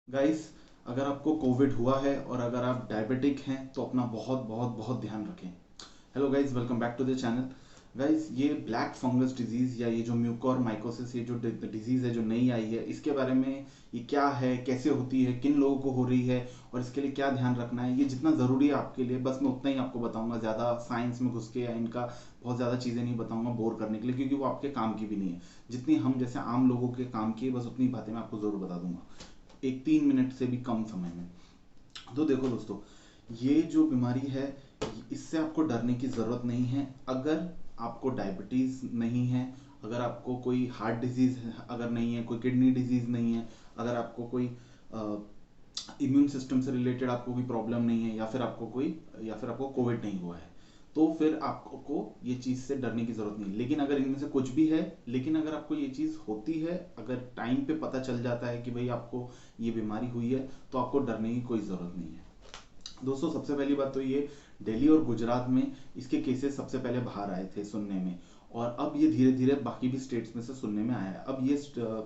Guys, अगर आपको Covid हुआ है और अगर आप डायबिटिक हैं तो अपना बहुत बहुत बहुत ध्यान रखें। Hello guys, welcome back to the channel. Guys, ये ब्लैक फंगस डिजीज़ या ये जो म्यूकोर माइकोसिस, ये जो डिजीज़ है जो नई आई है, इसके बारे में ये क्या है, कैसे होती है, किन लोगों को हो रही है और इसके लिए क्या ध्यान रखना है, ये जितना ज़रूरी है आपके लिए बस मैं उतना ही आपको बताऊंगा। ज़्यादा साइंस में घुस के या इनका बहुत ज़्यादा चीज़ें नहीं बताऊंगा बोर करने के लिए, क्योंकि वो आपके काम की भी नहीं है। जितनी हम जैसे आम लोगों के काम की है बस उतनी बातें मैं आपको ज़रूर बता दूंगा एक 3 मिनट से भी कम समय में। तो देखो दोस्तों, ये जो बीमारी है इससे आपको डरने की ज़रूरत नहीं है। अगर आपको डायबिटीज़ नहीं है, अगर आपको कोई हार्ट डिजीज़ अगर नहीं है, कोई किडनी डिजीज़ नहीं है, अगर आपको कोई इम्यून सिस्टम से रिलेटेड आपको कोई प्रॉब्लम नहीं है, या फिर आपको कोविड नहीं हुआ है, तो फिर आपको ये चीज़ से डरने की ज़रूरत नहीं। लेकिन अगर इनमें से कुछ भी है, लेकिन अगर आपको ये चीज़ होती है, अगर टाइम पे पता चल जाता है कि भाई आपको ये बीमारी हुई है, तो आपको डरने की कोई ज़रूरत नहीं है। दोस्तों, सबसे पहली बात तो ये, दिल्ली और गुजरात में इसके केसेस सबसे पहले बाहर आए थे सुनने में, और अब ये धीरे धीरे बाकी भी स्टेट्स में से सुनने में आया है। अब ये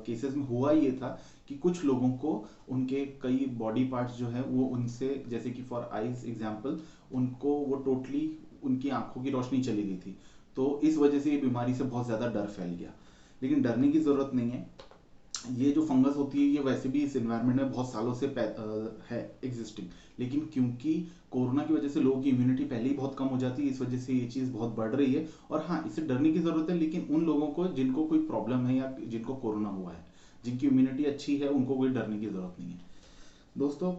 केसेस में हुआ ये था कि कुछ लोगों को उनके कई बॉडी पार्ट्स जो है वो उनसे, जैसे कि फॉर आइज एग्जांपल, उनको वो टोटली उनकी आंखों की रोशनी चली गई थी। तो इस वजह से ये बीमारी से बहुत ज़्यादा डर फैल गया। लेकिन डरने की ज़रूरत नहीं है। ये जो फंगस होती है ये वैसे भी इस एनवायरनमेंट में बहुत सालों से है एग्जिस्टिंग। लेकिन क्योंकि कोरोना की वजह से लोगों की इम्यूनिटी पहले ही बहुत कम हो जाती है, इस वजह से ये चीज़ बहुत बढ़ रही है। और हाँ, इससे डरने की ज़रूरत है, लेकिन उन लोगों को जिनको कोई प्रॉब्लम है या जिनको कोरोना हुआ है, जिनकी इम्यूनिटी अच्छी है, उनको कोई डरने की ज़रूरत नहीं है। दोस्तों,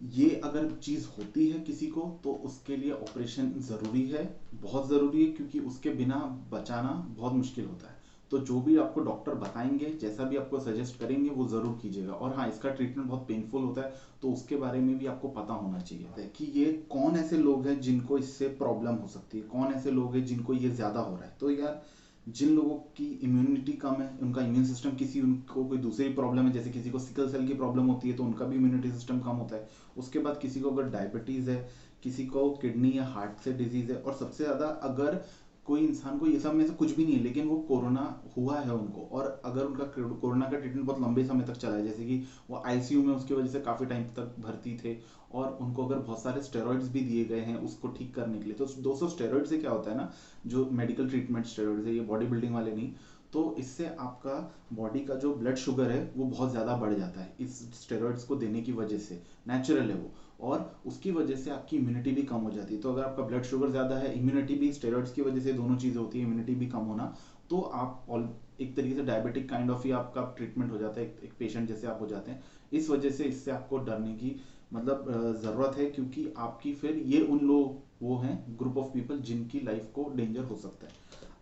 ये अगर चीज़ होती है किसी को तो उसके लिए ऑपरेशन ज़रूरी है, बहुत ज़रूरी है, क्योंकि उसके बिना बचाना बहुत मुश्किल होता है। तो जो भी आपको डॉक्टर बताएंगे, जैसा भी आपको सजेस्ट करेंगे, वो ज़रूर कीजिएगा। और हाँ, इसका ट्रीटमेंट बहुत पेनफुल होता है, तो उसके बारे में भी आपको पता होना चाहिए कि ये कौन ऐसे लोग हैं जिनको इससे प्रॉब्लम हो सकती है, कौन ऐसे लोग हैं जिनको ये ज़्यादा हो रहा है। तो यार, जिन लोगों की इम्यूनिटी कम है, उनका इम्यून सिस्टम किसी, उनको कोई दूसरी प्रॉब्लम है, जैसे किसी को सिकल सेल की प्रॉब्लम होती है तो उनका भी इम्यूनिटी सिस्टम कम होता है। उसके बाद किसी को अगर डायबिटीज़ है, किसी को किडनी या हार्ट से डिजीज़ है, और सबसे ज़्यादा अगर कोई इंसान को ये सब में से कुछ भी नहीं है लेकिन वो कोरोना हुआ है उनको, और अगर उनका कोरोना का ट्रीटमेंट बहुत लंबे समय तक चला है, जैसे कि वो आईसीयू में उसकी वजह से काफ़ी टाइम तक भर्ती थे, और उनको अगर बहुत सारे स्टेरॉइड्स भी दिए गए हैं उसको ठीक करने के लिए। तो 200 स्टेरॉइड से क्या होता है ना, जो मेडिकल ट्रीटमेंट स्टेरॉइड्स है, ये बॉडी बिल्डिंग वाले नहीं, तो इससे आपका बॉडी का जो ब्लड शुगर है वो बहुत ज़्यादा बढ़ जाता है इस स्टेरॉइड्स को देने की वजह से। नेचुरल है वो, और उसकी वजह से आपकी इम्यूनिटी भी कम हो जाती है। तो अगर आपका ब्लड शुगर ज़्यादा है, इम्यूनिटी भी, स्टेरॉइड्स की वजह से दोनों चीज़ें होती है, इम्यूनिटी भी कम होना, तो आप ऑल एक तरीके से डायबिटिक काइंड ऑफ ही आपका ट्रीटमेंट हो जाता है, एक पेशेंट जैसे आप हो जाते हैं। इस वजह से इससे आपको डरने की मतलब ज़रूरत है, क्योंकि आपकी फिर ये उन लोग वो हैं, ग्रुप ऑफ पीपल जिनकी लाइफ को डेंजर हो सकता है।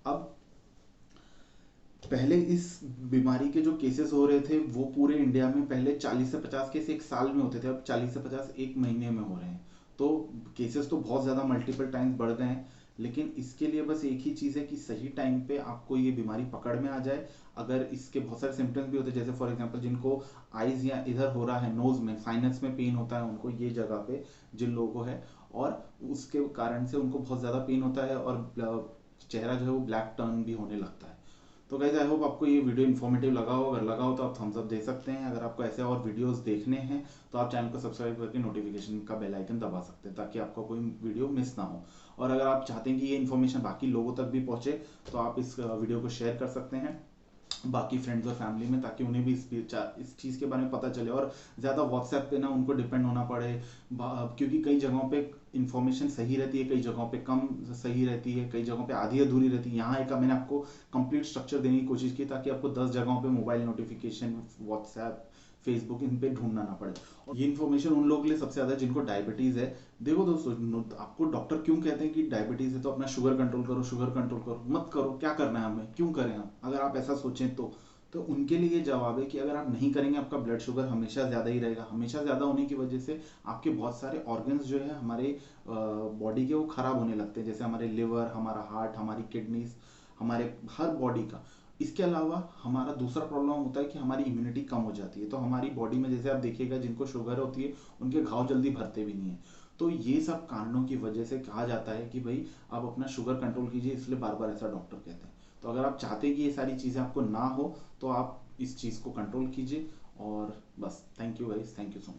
अब पहले इस बीमारी के जो केसेस हो रहे थे वो पूरे इंडिया में पहले 40 से 50 केस एक साल में होते थे, अब 40 से 50 एक महीने में हो रहे हैं। तो केसेस तो बहुत ज़्यादा मल्टीपल टाइम्स बढ़ गए हैं। लेकिन इसके लिए बस एक ही चीज़ है कि सही टाइम पे आपको ये बीमारी पकड़ में आ जाए। अगर इसके बहुत सारे सिम्टम्स भी होते हैं, जैसे फॉर एग्जांपल जिनको आइज या इधर हो रहा है, नोज में साइनस में पेन होता है उनको, ये जगह पे जिन लोगों को है, और उसके कारण से उनको बहुत ज़्यादा पेन होता है, और चेहरा जो है वो ब्लैक टर्न भी होने लगता है। तो गाइज, आई होप आपको ये वीडियो इन्फॉर्मेटिव लगा हो। अगर लगा हो तो आप थम्स अप दे सकते हैं। अगर आपको ऐसे और वीडियोस देखने हैं तो आप चैनल को सब्सक्राइब करके नोटिफिकेशन का बेल आइकन दबा सकते हैं, ताकि आपका कोई वीडियो मिस ना हो। और अगर आप चाहते हैं कि ये इन्फॉर्मेशन बाकी लोगों तक भी पहुंचे, तो आप इस वीडियो को शेयर कर सकते हैं बाकी फ्रेंड्स और फैमिली में, ताकि उन्हें भी इस चीज़ के बारे में पता चले, और ज़्यादा व्हाट्सएप पे ना उनको डिपेंड होना पड़े। क्योंकि कई जगहों पे इंफॉर्मेशन सही रहती है, कई जगहों पे कम सही रहती है, कई जगहों पे आधी अधूरी रहती है। यहाँ एक मैंने आपको कंप्लीट स्ट्रक्चर देने की कोशिश की, ताकि आपको 10 जगहों पे मोबाइल नोटिफिकेशन, व्हाट्सएप, फेसबुक, इन पे ढूंढना ना पड़े। और ये इन्फॉर्मेशन उन लोगों के लिए सबसे ज़्यादा जिनको डायबिटीज़ है। देखो दोस्तों, आपको डॉक्टर क्यों कहते हैं कि डायबिटीज़ है तो अपना शुगर कंट्रोल करो, शुगर कंट्रोल करो, मत करो। क्या करना है हमें, क्यों करें हम, अगर आप ऐसा सोचें तो उनके लिए ये जवाब है कि अगर आप नहीं करेंगे, आपका ब्लड शुगर हमेशा ज़्यादा ही रहेगा। हमेशा ज़्यादा होने की वजह से आपके बहुत सारे ऑर्गन्स जो है हमारे बॉडी के, वो ख़राब होने लगते हैं, जैसे हमारे लिवर, हमारा हार्ट, हमारी किडनीज, हमारे हर बॉडी का। इसके अलावा हमारा दूसरा प्रॉब्लम होता है कि हमारी इम्यूनिटी कम हो जाती है। तो हमारी बॉडी में, जैसे आप देखिएगा, जिनको शुगर होती है उनके घाव जल्दी भरते भी नहीं है। तो ये सब कारणों की वजह से कहा जाता है कि भाई आप अपना शुगर कंट्रोल कीजिए, इसलिए बार बार ऐसा डॉक्टर कहते हैं। तो अगर आप चाहते हैं कि ये सारी चीज़ें आपको ना हो, तो आप इस चीज़ को कंट्रोल कीजिए। और बस thank you guys, thank you so much.